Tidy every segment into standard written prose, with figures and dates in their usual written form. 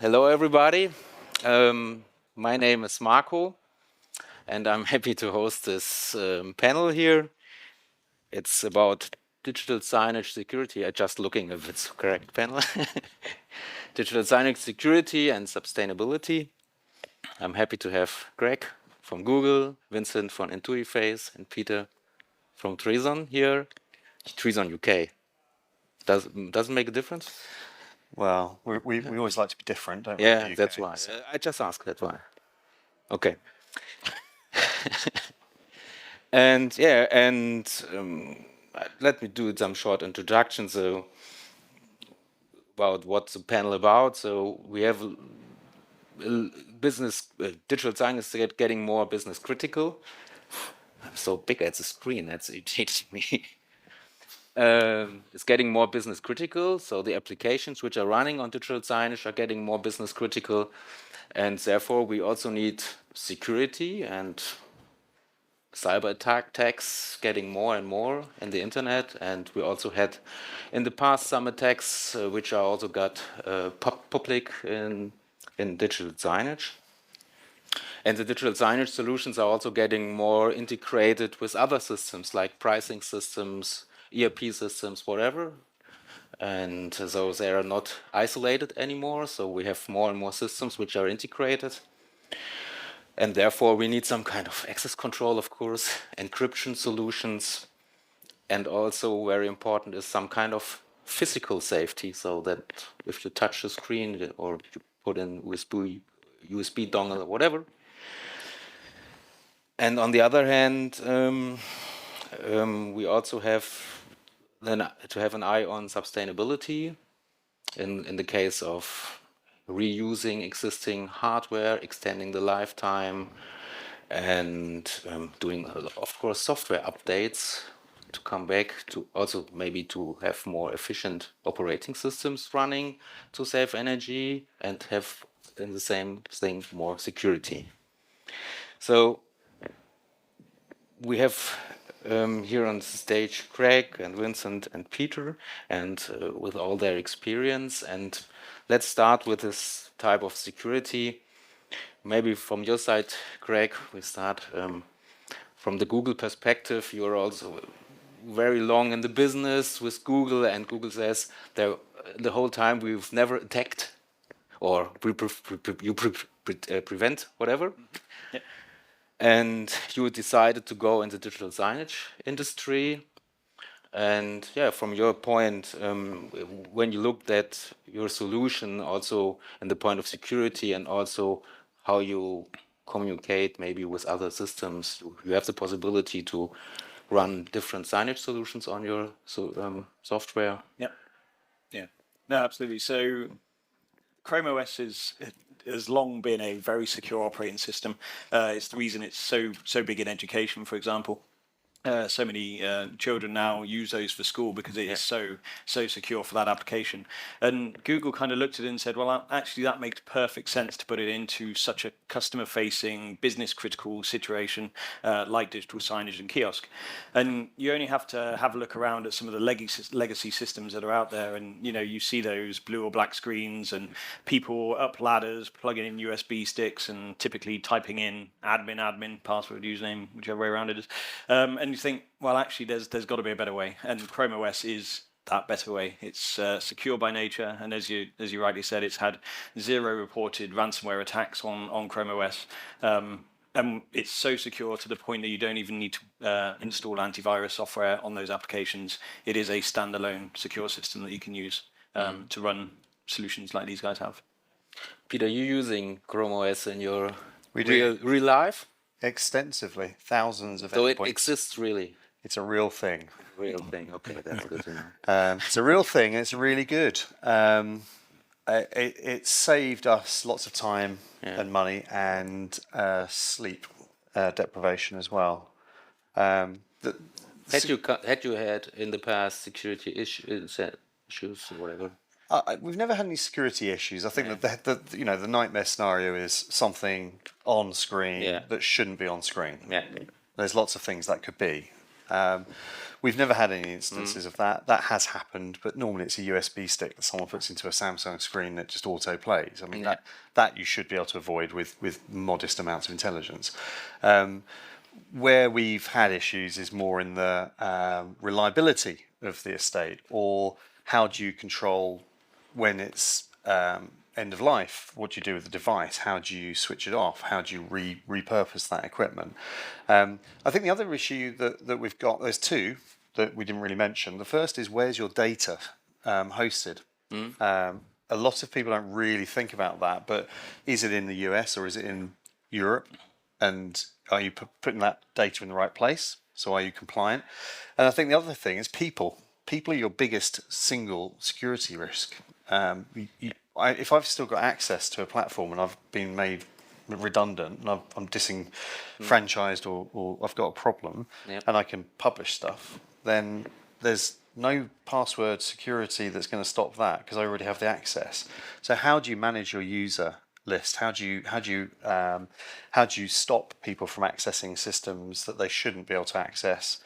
Hello, everybody. My name is Marco, and I'm happy to host this panel here. It's about digital signage security. I'm just looking if it's correct panel. Digital signage security and sustainability. I'm happy to have Greg from Google, Vincent from Intuiface, and Peter from Trison here. Trison UK. Doesn't make a difference? Well, we always like to be different, don't we? Yeah, that's why. I just asked that why. Okay. And yeah, let me do some short introduction. So about what's the panel about. So we have business digital science is getting more business critical. I'm so big at the screen. That's irritating me. It's getting more business critical. So the applications which are running on digital signage are getting more business critical, and therefore we also need security and cyber attacks getting more and more in the internet, and we also had in the past some attacks which are also got public in digital signage. And the digital signage solutions are also getting more integrated with other systems like pricing systems, ERP systems, whatever. And so they are not isolated anymore. So we have more and more systems which are integrated. And therefore, we need some kind of access control, of course, encryption solutions, and also very important is some kind of physical safety, so that if you touch the screen or you put in USB dongle or whatever. And on the other hand, we also have then to have an eye on sustainability in the case of reusing existing hardware, extending the lifetime, and doing, of course, software updates to come back to also maybe to have more efficient operating systems running to save energy and have in the same thing more security. So we have here on the stage Craig and Vincent and Peter, and with all their experience. And let's start with this type of security. Maybe from your side, Craig, we start from the Google perspective. You're also very long in the business with Google, and Google says the whole time we've never attacked or prevent whatever. Yep. And you decided to go in the digital signage industry. And yeah, from your point, when you looked at your solution, also in the point of security and also how you communicate maybe with other systems, you have the possibility to run different signage solutions on your software. Yep. Yeah. No, absolutely. So ChromeOS has long been a very secure operating system. It's the reason it's so big in education, for example. So many children now use those for school because it is so secure for that application. And Google kind of looked at it and said, well, actually, that makes perfect sense to put it into such a customer-facing, business-critical situation like digital signage and kiosk. And you only have to have a look around at some of the legacy systems that are out there, and you see those blue or black screens and people up ladders, plugging in USB sticks, and typically typing in admin, password, username, whichever way around it is. And you think, well, actually, there's got to be a better way, and ChromeOS is that better way. It's secure by nature, and as you rightly said, it's had 0 reported ransomware attacks on ChromeOS, and it's so secure to the point that you don't even need to install antivirus software on those applications. It is a standalone secure system that you can use to run solutions like these guys have. Peter, you're using ChromeOS in your real life? Extensively, thousands of So endpoints. it exists really? It's a real thing. Real thing, okay, that's good to know. It's a real thing. It's really good. It saved us lots of time and money and sleep deprivation as well. Had you had in the past security issues or whatever? We've never had any security issues. I think that the nightmare scenario is something on screen that shouldn't be on screen. Yeah. There's lots of things that could be. We've never had any instances of that. That has happened, but normally it's a USB stick that someone puts into a Samsung screen that just auto plays. I mean, that you should be able to avoid with modest amounts of intelligence. Where we've had issues is more in the reliability of the estate, or how do you control when it's end of life? What do you do with the device? How do you switch it off? How do you repurpose that equipment? I think the other issue that we've got, there's two that we didn't really mention. The first is, where's your data hosted? A lot of people don't really think about that, but is it in the US or is it in Europe? And are you putting that data in the right place? So are you compliant? And I think the other thing is people. People are your biggest single security risk. If I've still got access to a platform and I've been made redundant and I'm disenfranchised or I've got a problem and I can publish stuff, then there's no password security that's going to stop that because I already have the access. So how do you manage your user list? How do you stop people from accessing systems that they shouldn't be able to access?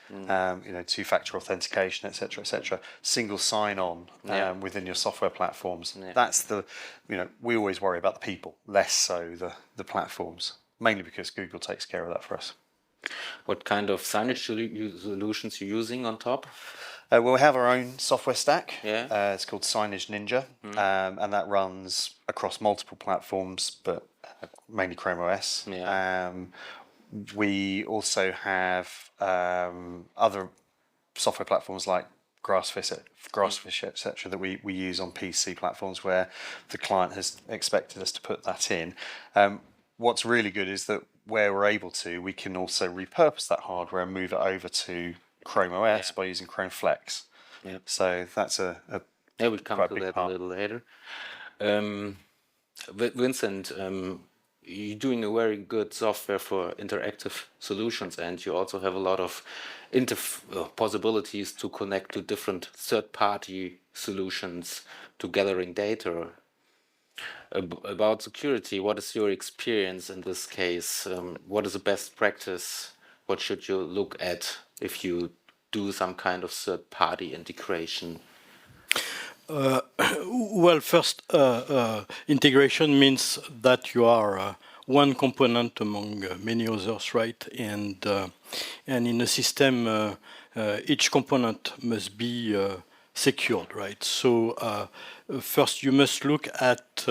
Two-factor authentication, etc., single sign-on within your software platforms. That's we always worry about the people, less so the platforms, mainly because Google takes care of that for us. What kind of signage solutions are you using on top? Well, we have our own software stack. Yeah. It's called Signage Ninja, and that runs across multiple platforms, but mainly ChromeOS. Yeah. We also have other software platforms like Grassfish, etc., that we use on PC platforms where the client has expected us to put that in. What's really good is that where we're able to, we can also repurpose that hardware and move it over to ChromeOS by using Chrome Flex. So that's we'll come to that a little later. Vincent, you're doing a very good software for interactive solutions, and you also have a lot of possibilities to connect to different third-party solutions to gathering data. About security, what is your experience in this case? What is the best practice? What should you look at if you do some kind of third-party integration? Well, first, integration means that you are one component among many others, right? And in a system, each component must be secured, right? So first, you must look at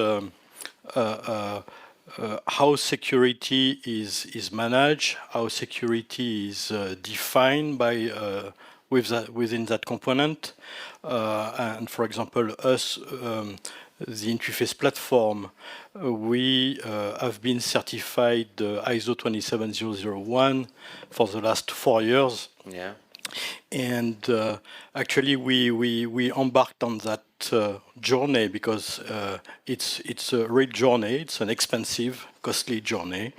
how security is managed, how security is defined by within that component. And for example, us, the Intuiface platform, we have been certified ISO 27001 for the last 4 years. Yeah. And actually, we embarked on that journey because it's a real journey. It's an expensive, costly journey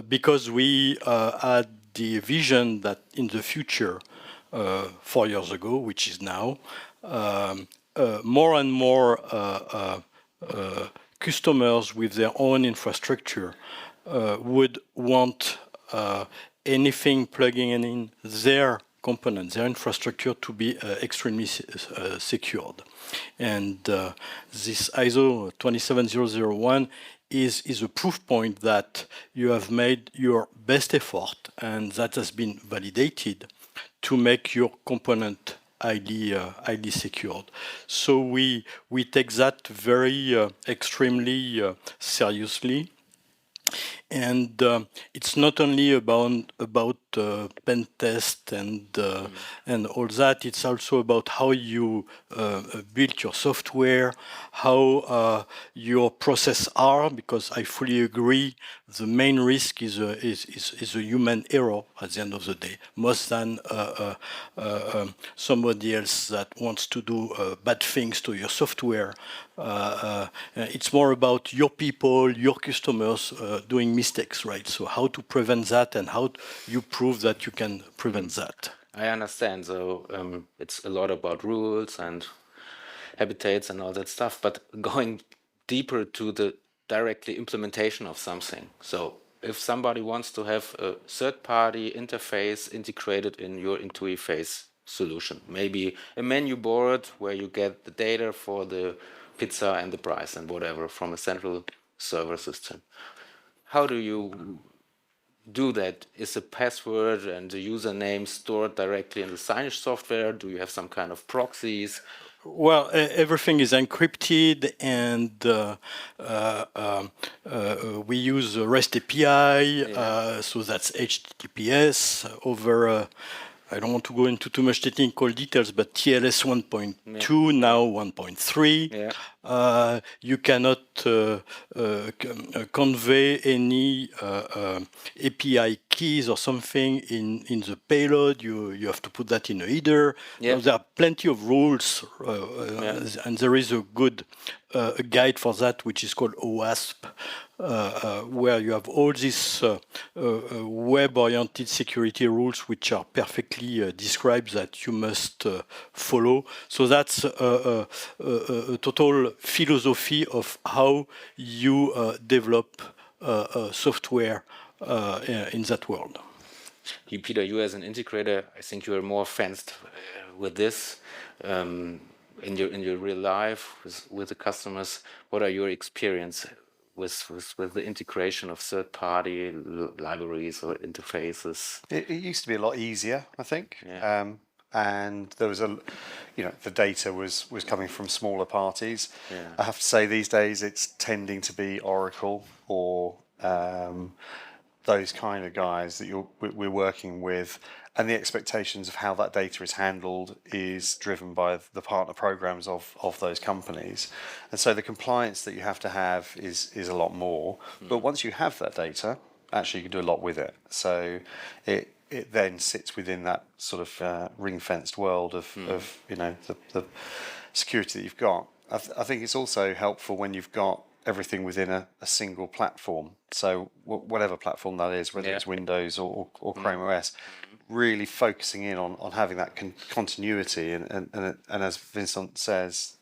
because we had the vision that in the future, 4 years ago, which is now, more and more customers with their own infrastructure would want anything plugging in their components, their infrastructure, to be extremely secured. And this ISO 27001 is a proof point that you have made your best effort, and that has been validated to make your component highly secured. So we take that very extremely seriously. And it's not only about pen test and all that. It's also about how you build your software, how your process are. Because I fully agree, the main risk is a human error at the end of the day, more than somebody else that wants to do bad things to your software. It's more about your people, your customers doing mistakes, right? So how to prevent that, and how you prove that you can prevent that. I understand. So it's a lot about rules and habitats and all that stuff, but going deeper to the directly implementation of something. So if somebody wants to have a third-party interface integrated in your Intuiface solution, maybe a menu board where you get the data for the pizza and the price and whatever from a central server system. How do you do that? Is the password and the username stored directly in the signage software? Do you have some kind of proxies? Well, everything is encrypted, and we use REST API, so that's HTTPS over. I don't want to go into too much technical details, but TLS 1.2, now 1.3. Yeah. You cannot convey any API keys or something in the payload. You have to put that in a header. Yeah. So there are plenty of rules, and there is a good a guide for that, which is called OWASP, where you have all these web-oriented security rules which are perfectly described that you must follow. So that's a total philosophy of how you develop software in that world. Peter, you as an integrator, I think you are more fenced with this in your real life with the customers. What are your experience with the integration of third-party libraries or interfaces? It used to be a lot easier, I think. Yeah. And there was the data was coming from smaller parties. Yeah. I have to say these days it's tending to be Oracle or those kind of guys that we're working with, and the expectations of how that data is handled is driven by the partner programs of those companies. And so the compliance that you have to have is a lot more. But once you have that data, actually you can do a lot with it. So it then sits within that sort of ring-fenced world of the security that you've got. I think it's also helpful when you've got everything within a single platform. So whatever platform that is, whether it's Windows or ChromeOS, really focusing in on having that continuity and as Vincent says,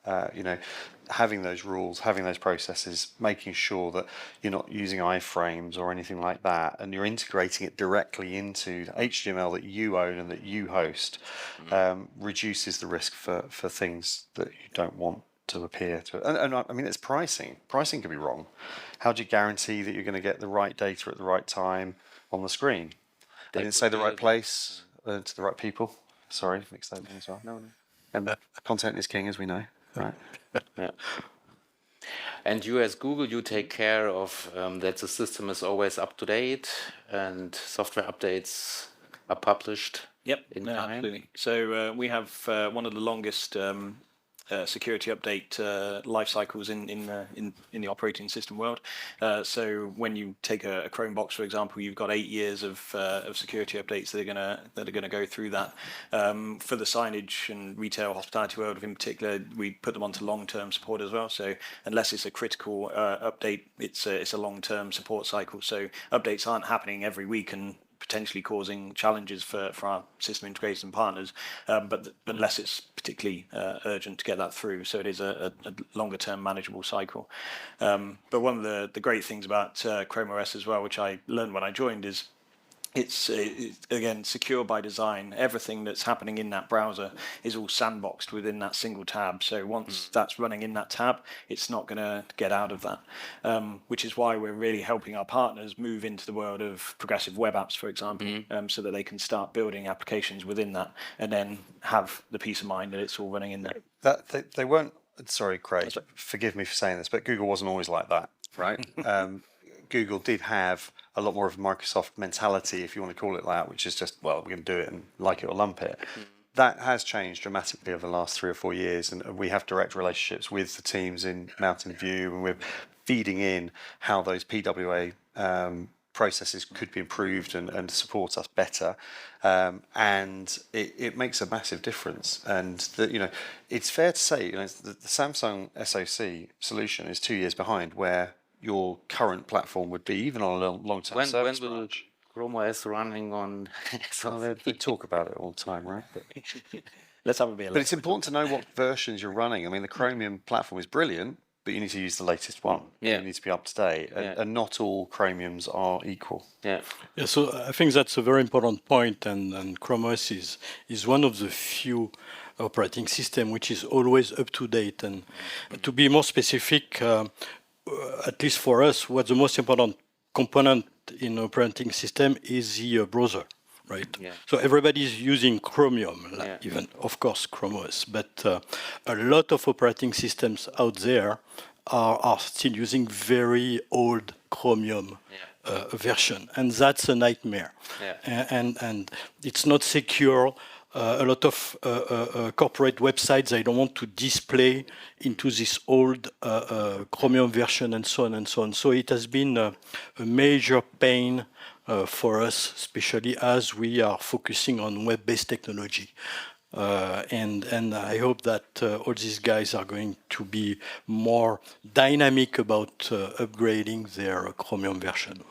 having those rules, having those processes, making sure that you're not using iframes or anything like that, and you're integrating it directly into HTML that you own and that you host, reduces the risk for things that you don't want to appear to. And I mean, it's pricing. Pricing can be wrong. How do you guarantee that you're going to get the right data at the right time on the screen? I didn't say the right place to the right people. Sorry, mixed that as well. No. And content is king, as we know, right? Yeah. And you as Google, you take care of that the system is always up to date and software updates are published. Yep, in time. absolutely. So we have one of the longest security update life cycles in the operating system world. So when you take a Chrome box, for example, you've got 8 years of security updates that are gonna go through that. For the signage and retail hospitality world in particular, we put them onto long-term support as well. So unless it's a critical update, it's a long-term support cycle. So updates aren't happening every week and potentially causing challenges for our system integrators and partners, but unless it's particularly urgent to get that through. So it is a longer term manageable cycle. But one of the great things about ChromeOS as well, which I learned when I joined, is it's again secure by design. Everything that's happening in that browser is all sandboxed within that single tab. So once that's running in that tab, it's not going to get out of that. Which is why we're really helping our partners move into the world of progressive web apps, for example, so that they can start building applications within that and then have the peace of mind that it's all running in there. That they weren't. Sorry, Craig. Forgive me for saying this, but Google wasn't always like that, right? Google did have a lot more of a Microsoft mentality, if you want to call it that, which is just, well, we're going to do it and like it or lump it. That has changed dramatically over the last 3 or 4 years, and we have direct relationships with the teams in Mountain View, and we're feeding in how those PWA processes could be improved and support us better, and it makes a massive difference. And it's fair to say, the Samsung SoC solution is 2 years behind where your current platform would be, even on a long-term service. When will ChromeOS running on SoC? They talk about it all the time, right? Let's have a beer. But it's important to know what versions you're running. I mean, the Chromium platform is brilliant, but you need to use the latest one. Yeah. You need to be up to date, and not all Chromiums are equal. Yeah. Yeah, so I think that's a very important point, and ChromeOS is one of the few operating system which is always up to date. And to be more specific, at least for us, what's the most important component in operating system is the browser, right? Yeah. So everybody's using Chromium, Yeah. even of course ChromeOS, but a lot of operating systems out there are still using very old Chromium version, and that's a nightmare. Yeah. And it's not secure. A lot of corporate websites, they don't want to display into this old Chromium version and so on and so on. So it has been a major pain for us, especially as we are focusing on web-based technology. And I hope that all these guys are going to be more dynamic about upgrading their Chromium version.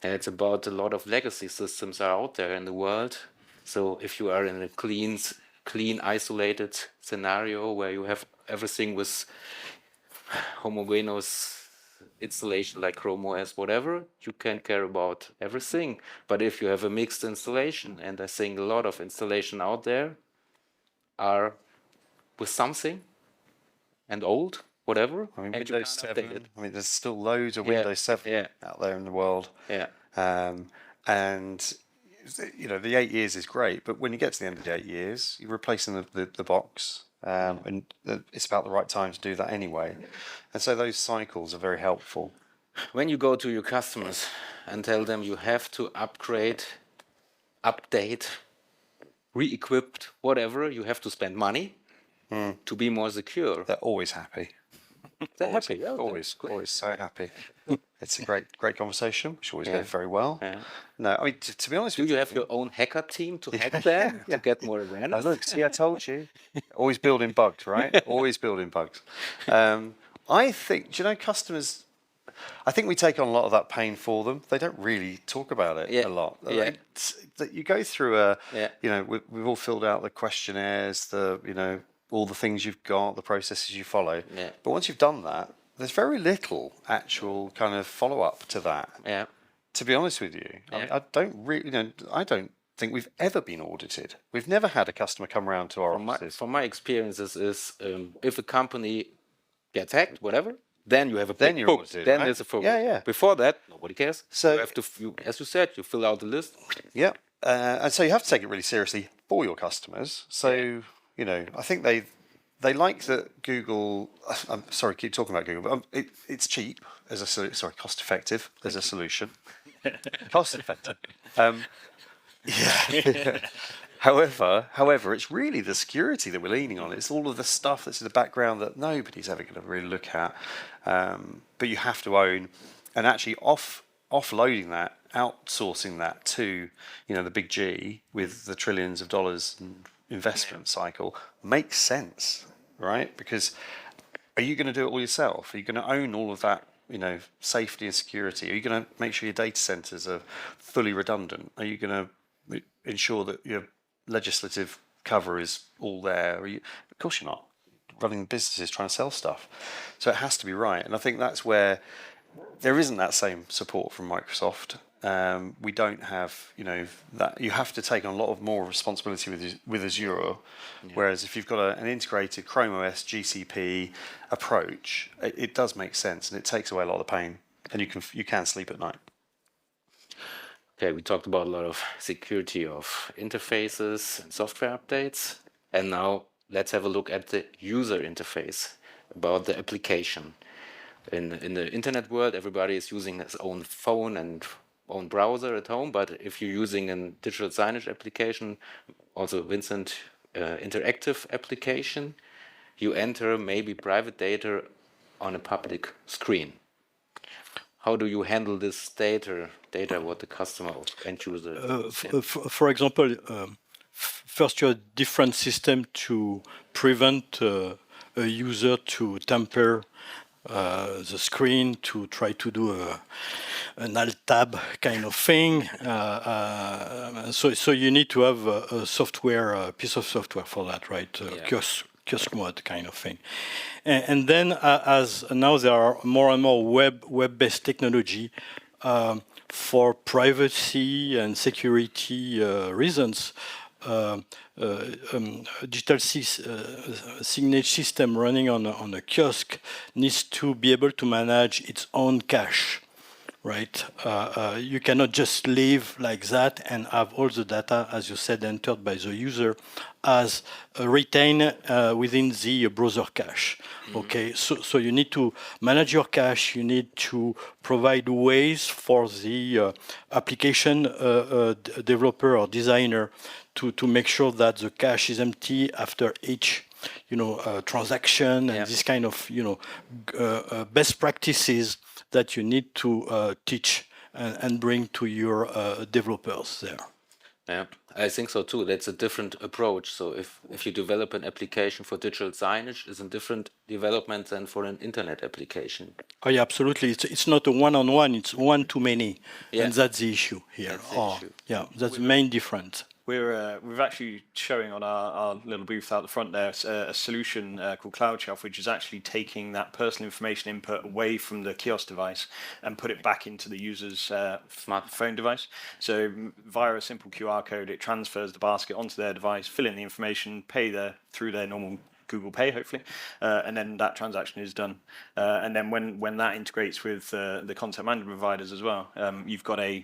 And it's about a lot of legacy systems are out there in the world. So if you are in a clean, isolated scenario where you have everything with homogeneous installation like ChromeOS, whatever, you can care about everything. But if you have a mixed installation, and I think a lot of installation out there are with something and old, whatever. I mean, and Windows 7. I mean, there's still loads of Windows 7 out there in the world. Yeah. And you know, the 8 years is great, but when you get to the end of the 8 years, you're replacing the box, and it's about the right time to do that anyway. And so those cycles are very helpful. When you go to your customers and tell them you have to upgrade, update, re-equipped, whatever, you have to spend money to be more secure. They're always happy. They're happy. Always so happy. It's a great conversation, which always goes very well. Yeah. No, I mean, to be honest Do with you have your own hacker team to hack them to get more awareness? look, see, I told you. Always building bugs, right? Always building bugs. I think, do you know, customers, I think we take on a lot of that pain for them. They don't really talk about it a lot. Yeah. That you go through you know, we've all filled out the questionnaires, you know, all the things you've got, the processes you follow. Yeah. But once you've done that, there's very little actual kind of follow-up to that. Yeah. To be honest with you, I mean, I don't think we've ever been audited. We've never had a customer come around to our offices. From my experiences is if a company gets hacked, whatever, then you have a Then big you're book. audited, Then right? there's a focus. Yeah. Before that, nobody cares. So- you have to, as you said, you fill out the list. Yeah, and so you have to take it really seriously for your customers. So you know, I think they like that Google. I'm sorry, keep talking about Google, but it's cheap as a cost effective as a solution. Cost effective. Yeah. However, it's really the security that we're leaning on. It's all of the stuff that's in the background that nobody's ever going to really look at. But you have to own, and actually offloading that, outsourcing that to, you know, the big G with the trillions of dollars investment cycle makes sense, right? Because are you going to do it all yourself? Are you going to own all of that, you know, safety and security? Are you going to make sure your data centers are fully redundant? Are you going to ensure that your legislative cover is all there? Of course you're not. Running businesses trying to sell stuff. So it has to be right. And I think that's where there isn't that same support from Microsoft. We don't have, you know, that you have to take on a lot of more responsibility with Azure. Whereas if you've got an integrated ChromeOS GCP approach, it does make sense, and it takes away a lot of the pain, and you can sleep at night. Okay, we talked about a lot of security of interfaces and software updates. And now let's have a look at the user interface, about the application. In the internet world, everybody is using his own phone and own browser at home, but if you're using a digital signage application, also Vincent interactive application, you enter maybe private data on a public screen. How do you handle this data what the customer or end user for example, first you have a different system to prevent a user to tamper the screen, to try to do an alt tab kind of thing. So you need to have a software, piece of software for that, right? kiosk mode kind of thing. And then as now there are more and more web-based technology for privacy and security reasons, digital signage system running on a kiosk needs to be able to manage its own cache, right? You cannot just live like that and have all the data, as you said, entered by the user as retained within the browser cache. Okay, so you need to manage your cache. You need to provide ways for the application developer or designer to make sure that the cache is empty after each transaction and this kind of best practices that you need to teach and bring to your developers there. Yeah, I think so too. That's a different approach. So if you develop an application for digital signage, it's a different development than for an internet application. Oh yeah, absolutely. It's not a one-on-one. It's one-to-many, and that's the issue here. That's the issue. Yeah, that's the main difference. We're actually showing on our little booth out the front there a solution called Cloud Shelf, which is actually taking that personal information input away from the kiosk device and put it back into the user's smartphone device. So via a simple QR code, it transfers the basket onto their device, fill in the information, pay through their normal Google Pay, hopefully, and then that transaction is done. And then when that integrates with the content management providers as well, you've got a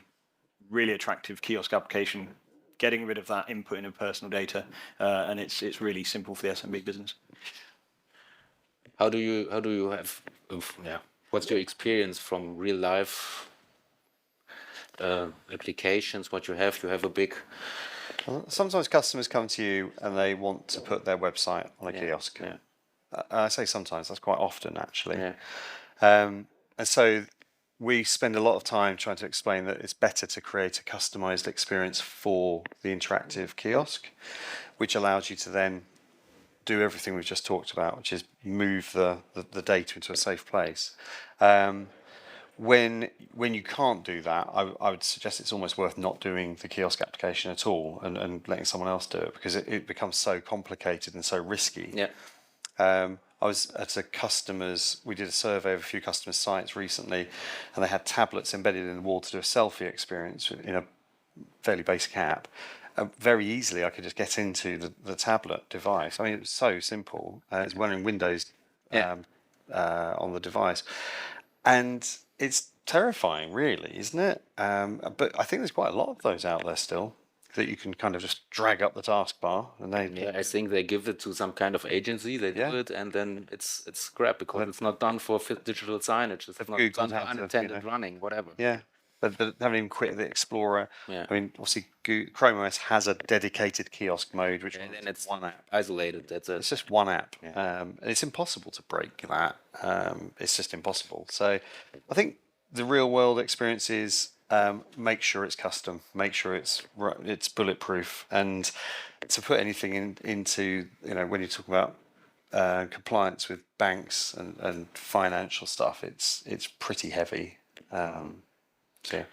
really attractive kiosk application getting rid of that inputting of personal data, and it's really simple for the SMB business. How do you have what's your experience from real life applications? What you have a big. Sometimes customers come to you and they want to put their website on a kiosk. Yeah. I say sometimes, that's quite often actually. Yeah. And so we spend a lot of time trying to explain that it's better to create a customized experience for the interactive kiosk, which allows you to then do everything we've just talked about, which is move the data into a safe place. When you can't do that, I would suggest it's almost worth not doing the kiosk application at all and letting someone else do it, because it becomes so complicated and so risky. Yeah. I was at we did a survey of a few customer sites recently, and they had tablets embedded in the wall to do a selfie experience in a fairly basic app. Very easily, I could just get into the tablet device. I mean, it was so simple. It's running Windows on the device. And it's terrifying, really, isn't it? But I think there's quite a lot of those out there still that you can kind of just drag up the taskbar, and I think they give it to some kind of agency. They do it, and then it's scrap because it's not done for digital signage. It's not done for unintended running, whatever. Yeah, but haven't even quit the Explorer. Yeah. I mean, obviously, ChromeOS has a dedicated kiosk mode, which And then it's one app. Isolated. That's it. It's just one app, Yeah. and it's impossible to break that. It's just impossible. So, I think the real world experience is make sure it's custom, make sure it's bulletproof, and to put anything into when you talk about compliance with banks and financial stuff, it's pretty heavy. So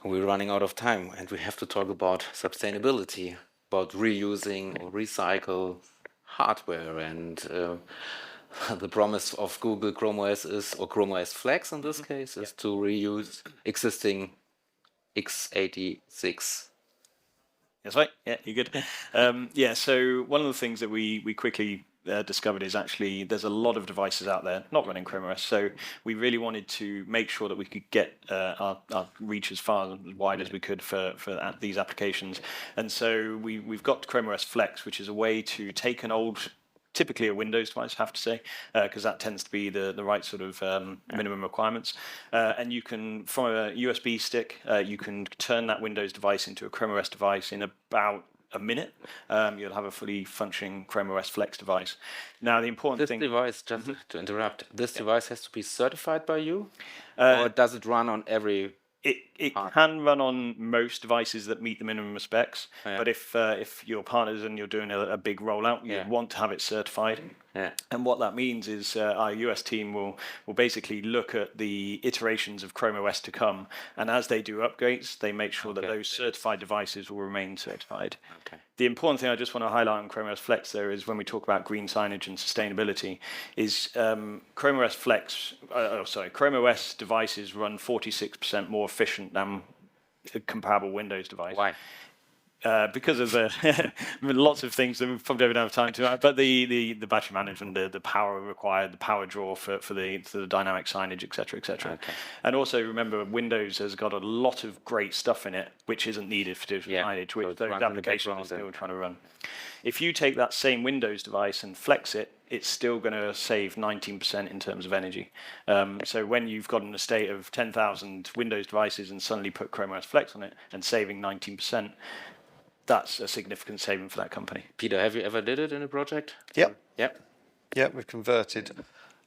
we're running out of time, and we have to talk about sustainability, about reusing or recycle hardware, and the promise of Google ChromeOS or ChromeOS Flex in this case, is to reuse existing x86. That's right. Yeah, you're good. So one of the things that we quickly discovered is actually there's a lot of devices out there not running ChromeOS. So we really wanted to make sure that we could get our reach as far and as wide as we could for these applications. And so we've got ChromeOS Flex, which is a way to take an old, typically a Windows device, I have to say, because that tends to be the right sort of minimum requirements. And you can, from a USB stick, you can turn that Windows device into a ChromeOS device in about a minute. You'll have a fully functioning ChromeOS Flex device. Now, the important thing... This device, just to interrupt, this device has to be certified by you? Or does it run on every... It can run on most devices that meet the minimum specs, but if you're partners and you're doing a big rollout, you want to have it certified. Yeah. And what that means is our US team will basically look at the iterations of ChromeOS to come, and as they do upgrades, they make sure that those certified devices will remain certified. Okay. The important thing I just want to highlight on ChromeOS Flex there is when we talk about green signage and sustainability, is ChromeOS devices run 46% more efficient than a comparable Windows device. Why? Because of lots of things that we probably don't have time to, but the battery management, the power required, the power draw for the dynamic signage, etc., etc. Okay. And also remember, Windows has got a lot of great stuff in it which isn't needed for digital signage, which those applications are still trying to run. If you take that same Windows device and flex it, it's still going to save 19% in terms of energy. So when you've got an estate of 10,000 Windows devices and suddenly put ChromeOS Flex on it and saving 19%, that's a significant saving for that company. Peter, have you ever did it in a project? Yep. Yep. Yeah, we've converted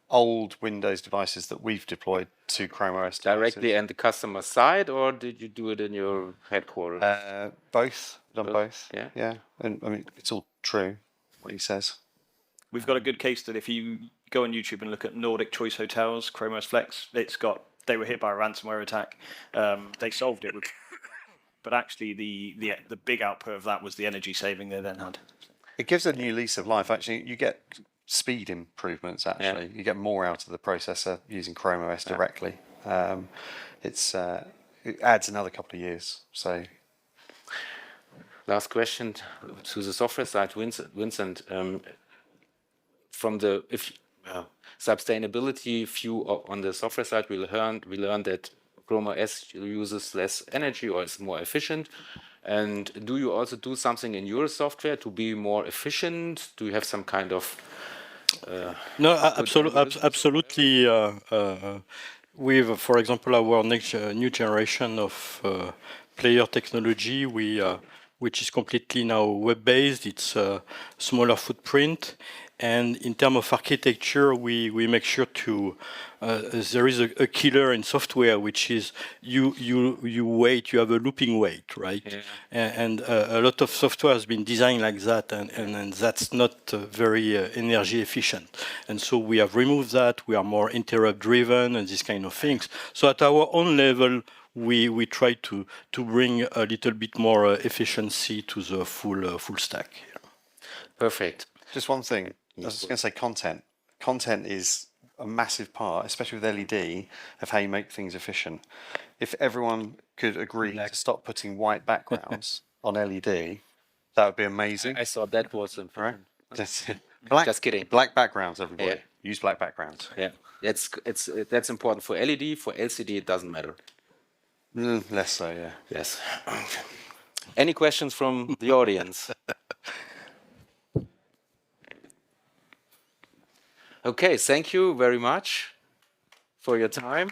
old Windows devices that we've deployed to ChromeOS Directly on the customer side, or did you do it in your headquarters? Both. Done both. Yeah. Yeah. And I mean, it's all true what he says. We've got a good case that if you go on YouTube and look at Nordic Choice Hotels, ChromeOS Flex, they were hit by a ransomware attack. They solved it with, but actually the big output of that was the energy saving they then had. It gives a new lease of life. Actually, you get speed improvements. Actually, you get more out of the processor using ChromeOS directly. It adds another couple of years. So, Last question to the software side, Vincent. From the sustainability view on the software side, we learned that ChromeOS uses less energy or is more efficient. And do you also do something in your software to be more efficient? Do you have some kind of No, absolutely. With, for example, our new generation of player technology, which is completely now web-based. It's a smaller footprint. And in terms of architecture, we make sure to there is a killer in software, which is you have a looping wait, right? Yeah. And a lot of software has been designed like that, and that's not very energy efficient. And so we have removed that. We are more interrupt driven and these kind of things. So at our own level, we try to bring a little bit more efficiency to the full stack. Perfect. Just one thing. I was going to say content. Content is a massive part, especially with LED, of how you make things efficient. If everyone could agree to stop putting white backgrounds on LED, that would be amazing. I thought that was important. Right? Just kidding. Black backgrounds, everybody. Yeah. Use black backgrounds. Yeah, that's important for LED. For LCD, it doesn't matter. Less so, yeah. Yes. Any questions from the audience? Okay, thank you very much for your time.